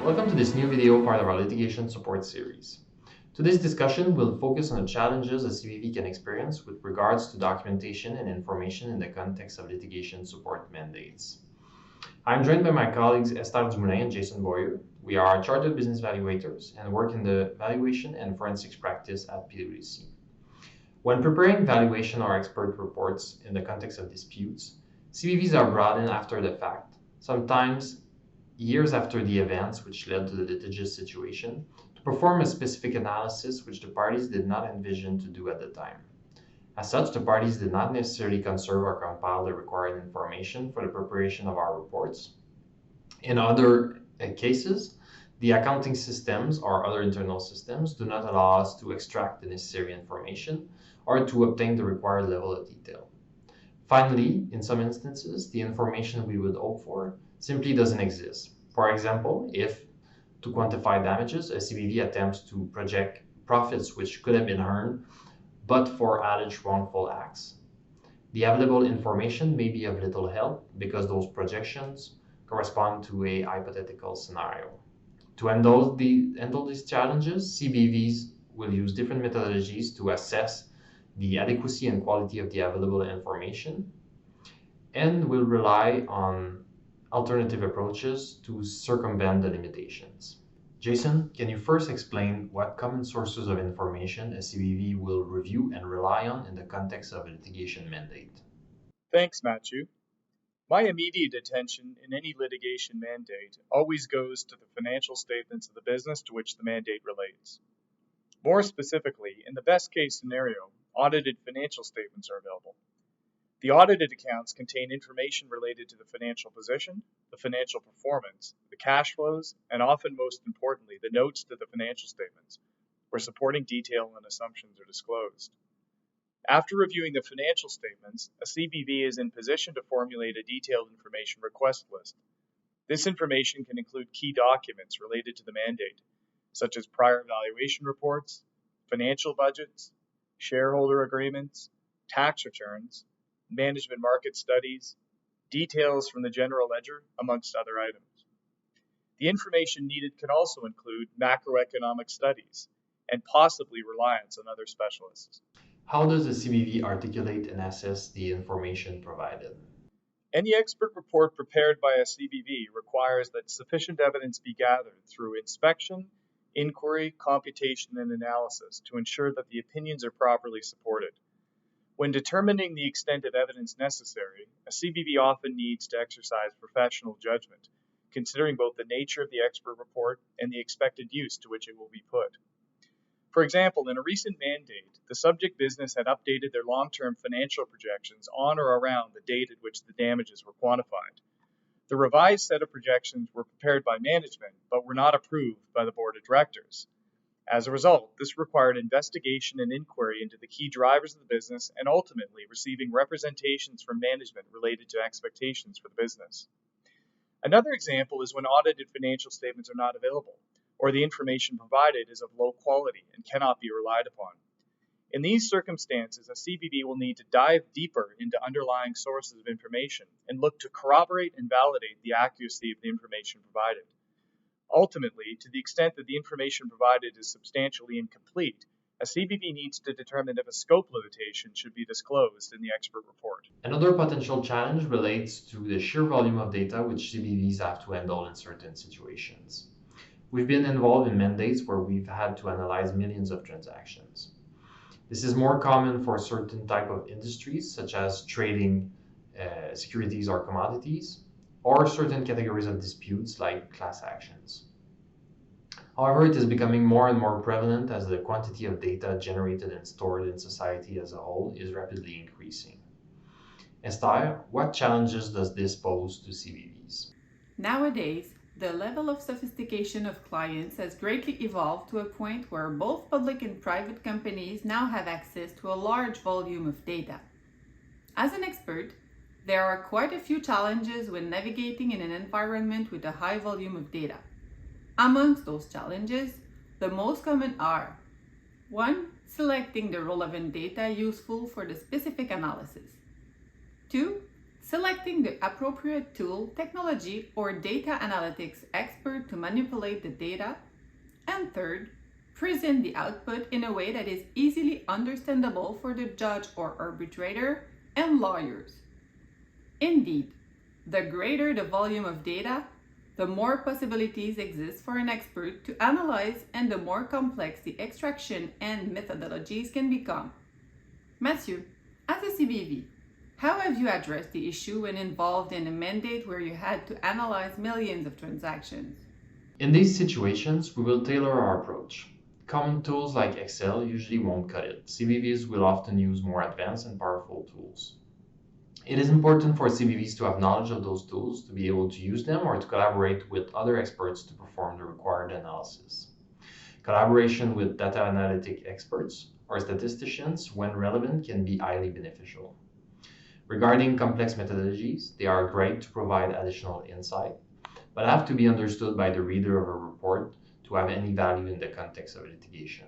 Welcome to this new video part of our litigation support series. Today's discussion will focus on the challenges a CBV can experience with regards to documentation and information in the context of litigation support mandates. I'm joined by my colleagues Esther Dumoulin and Jason Boyer. We are chartered business valuators and work in the valuation and forensics practice at PwC. When preparing valuation or expert reports in the context of disputes, CBVs are brought in after the fact, sometimes years after the events which led to the litigious situation, to perform a specific analysis which the parties did not envision to do at the time. As such, the parties did not necessarily conserve or compile the required information for the preparation of our reports. In other cases, the accounting systems or other internal systems do not allow us to extract the necessary information or to obtain the required level of detail. Finally, in some instances, the information we would hope for simply doesn't exist. For example, if, to quantify damages, a CBV attempts to project profits which could have been earned but for alleged wrongful acts. The available information may be of little help because those projections correspond to a hypothetical scenario. To handle these challenges, CBVs will use different methodologies to assess the adequacy and quality of the available information and will rely on alternative approaches to circumvent the limitations. Jason, can you first explain what common sources of information a CBV will review and rely on in the context of a litigation mandate? Thanks, Matthew. My immediate attention in any litigation mandate always goes to the financial statements of the business to which the mandate relates. More specifically, in the best case scenario, audited financial statements are available. The audited accounts contain information related to the financial position, the financial performance, the cash flows, and often most importantly, the notes to the financial statements, where supporting detail and assumptions are disclosed. After reviewing the financial statements, a CBV is in position to formulate a detailed information request list. This information can include key documents related to the mandate, such as prior valuation reports, financial budgets, shareholder agreements, tax returns, management market studies, details from the general ledger, amongst other items. The information needed can also include macroeconomic studies and possibly reliance on other specialists. How does the CBV articulate and assess the information provided? Any expert report prepared by a CBV requires that sufficient evidence be gathered through inspection, inquiry, computation, and analysis to ensure that the opinions are properly supported. When determining the extent of evidence necessary, a CBV often needs to exercise professional judgment, considering both the nature of the expert report and the expected use to which it will be put. For example, in a recent mandate, the subject business had updated their long-term financial projections on or around the date at which the damages were quantified. The revised set of projections were prepared by management, but were not approved by the board of directors. As a result, this required investigation and inquiry into the key drivers of the business and ultimately receiving representations from management related to expectations for the business. Another example is when audited financial statements are not available, or the information provided is of low quality and cannot be relied upon. In these circumstances, a CBV will need to dive deeper into underlying sources of information and look to corroborate and validate the accuracy of the information provided. Ultimately, to the extent that the information provided is substantially incomplete, a CBV needs to determine if a scope limitation should be disclosed in the expert report. Another potential challenge relates to the sheer volume of data which CBVs have to handle in certain situations. We've been involved in mandates where we've had to analyze millions of transactions. This is more common for certain type of industries, such as trading securities or commodities, or certain categories of disputes like class actions. However, it is becoming more and more prevalent as the quantity of data generated and stored in society as a whole is rapidly increasing. Esther, what challenges does this pose to CBVs? Nowadays, the level of sophistication of clients has greatly evolved to a point where both public and private companies now have access to a large volume of data. As an expert, there are quite a few challenges when navigating in an environment with a high volume of data. Amongst those challenges, the most common are 1. Selecting the relevant data useful for the specific analysis. 2. selecting the appropriate tool, technology, or data analytics expert to manipulate the data, and third, present the output in a way that is easily understandable for the judge or arbitrator and lawyers. Indeed, the greater the volume of data, the more possibilities exist for an expert to analyze and the more complex the extraction and methodologies can become. Mathieu, as a CBV, how have you addressed the issue when involved in a mandate where you had to analyze millions of transactions? In these situations, we will tailor our approach. Common tools like Excel usually won't cut it. CBVs will often use more advanced and powerful tools. It is important for CBVs to have knowledge of those tools, to be able to use them, or to collaborate with other experts to perform the required analysis. Collaboration with data analytic experts or statisticians, when relevant, can be highly beneficial. Regarding complex methodologies, they are great to provide additional insight, but have to be understood by the reader of a report to have any value in the context of litigation.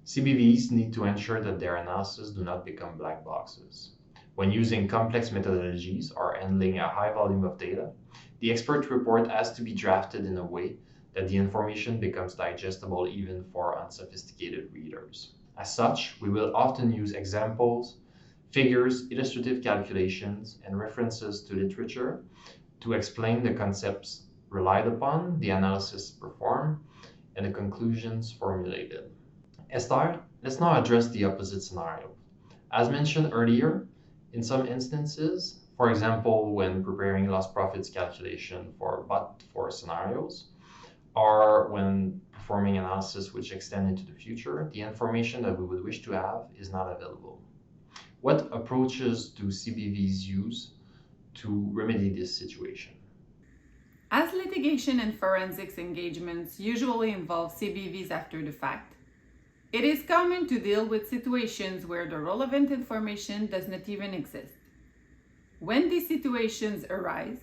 CBVs need to ensure that their analysis do not become black boxes. When using complex methodologies or handling a high volume of data, the expert report has to be drafted in a way that the information becomes digestible even for unsophisticated readers. As such, we will often use examples, figures, illustrative calculations, and references to literature to explain the concepts relied upon, the analysis performed, and the conclusions formulated. Esther, let's now address the opposite scenario. As mentioned earlier, in some instances, for example, when preparing lost profits calculation for scenarios, or when performing analysis which extend into the future, the information that we would wish to have is not available. What approaches do CBVs use to remedy this situation? As litigation and forensics engagements usually involve CBVs after the fact, it is common to deal with situations where the relevant information does not even exist. When these situations arise,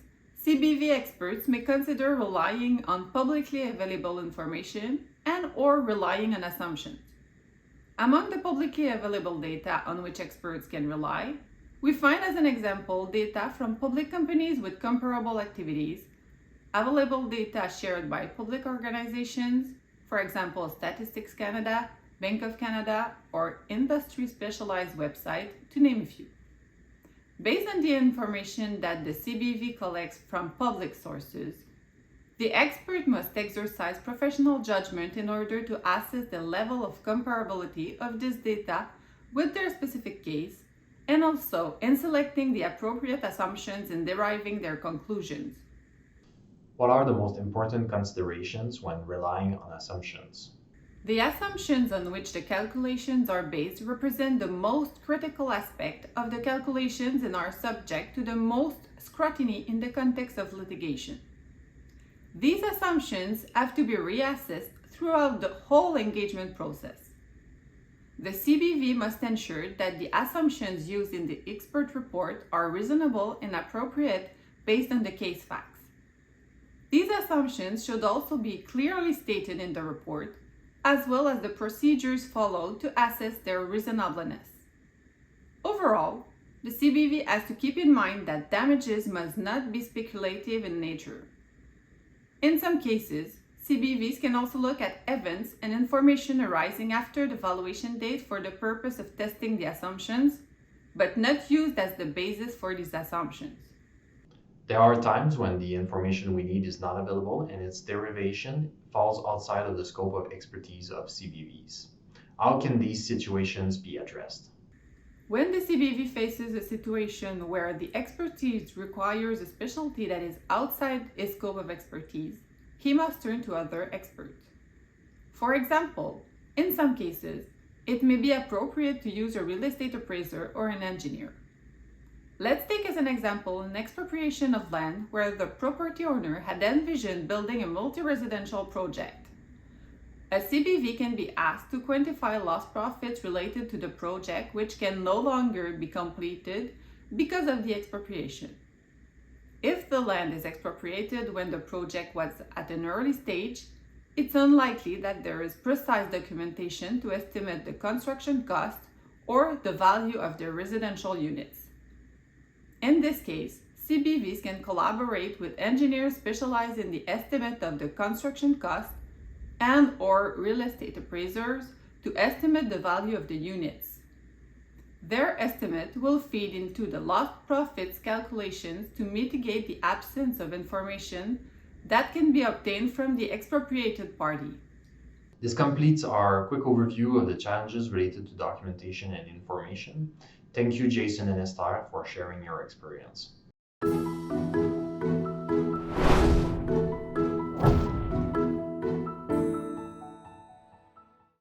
CBV experts may consider relying on publicly available information and/or relying on assumptions. Among the publicly available data on which experts can rely, we find as an example data from public companies with comparable activities, available data shared by public organizations, for example, Statistics Canada, Bank of Canada, or industry specialized website, to name a few. Based on the information that the CBV collects from public sources, the expert must exercise professional judgment in order to assess the level of comparability of this data with their specific case, and also in selecting the appropriate assumptions in deriving their conclusions. What are the most important considerations when relying on assumptions? The assumptions on which the calculations are based represent the most critical aspect of the calculations and are subject to the most scrutiny in the context of litigation. These assumptions have to be reassessed throughout the whole engagement process. The CBV must ensure that the assumptions used in the expert report are reasonable and appropriate based on the case facts. These assumptions should also be clearly stated in the report, as well as the procedures followed to assess their reasonableness. Overall, the CBV has to keep in mind that damages must not be speculative in nature. In some cases, CBVs can also look at events and information arising after the valuation date for the purpose of testing the assumptions, but not used as the basis for these assumptions. There are times when the information we need is not available and its derivation falls outside of the scope of expertise of CBVs. How can these situations be addressed? When the CBV faces a situation where the expertise requires a specialty that is outside his scope of expertise, he must turn to other experts. For example, in some cases, it may be appropriate to use a real estate appraiser or an engineer. Let's take as an example an expropriation of land where the property owner had envisioned building a multi-residential project. A CBV can be asked to quantify lost profits related to the project which can no longer be completed because of the expropriation. If the land is expropriated when the project was at an early stage, it's unlikely that there is precise documentation to estimate the construction cost or the value of the residential units. In this case, CBVs can collaborate with engineers specialized in the estimate of the construction cost and/or real estate appraisers to estimate the value of the units. Their estimate will feed into the lost profits calculations to mitigate the absence of information that can be obtained from the expropriated party. This completes our quick overview of the challenges related to documentation and information. Thank you, Jason and Esther, for sharing your experience.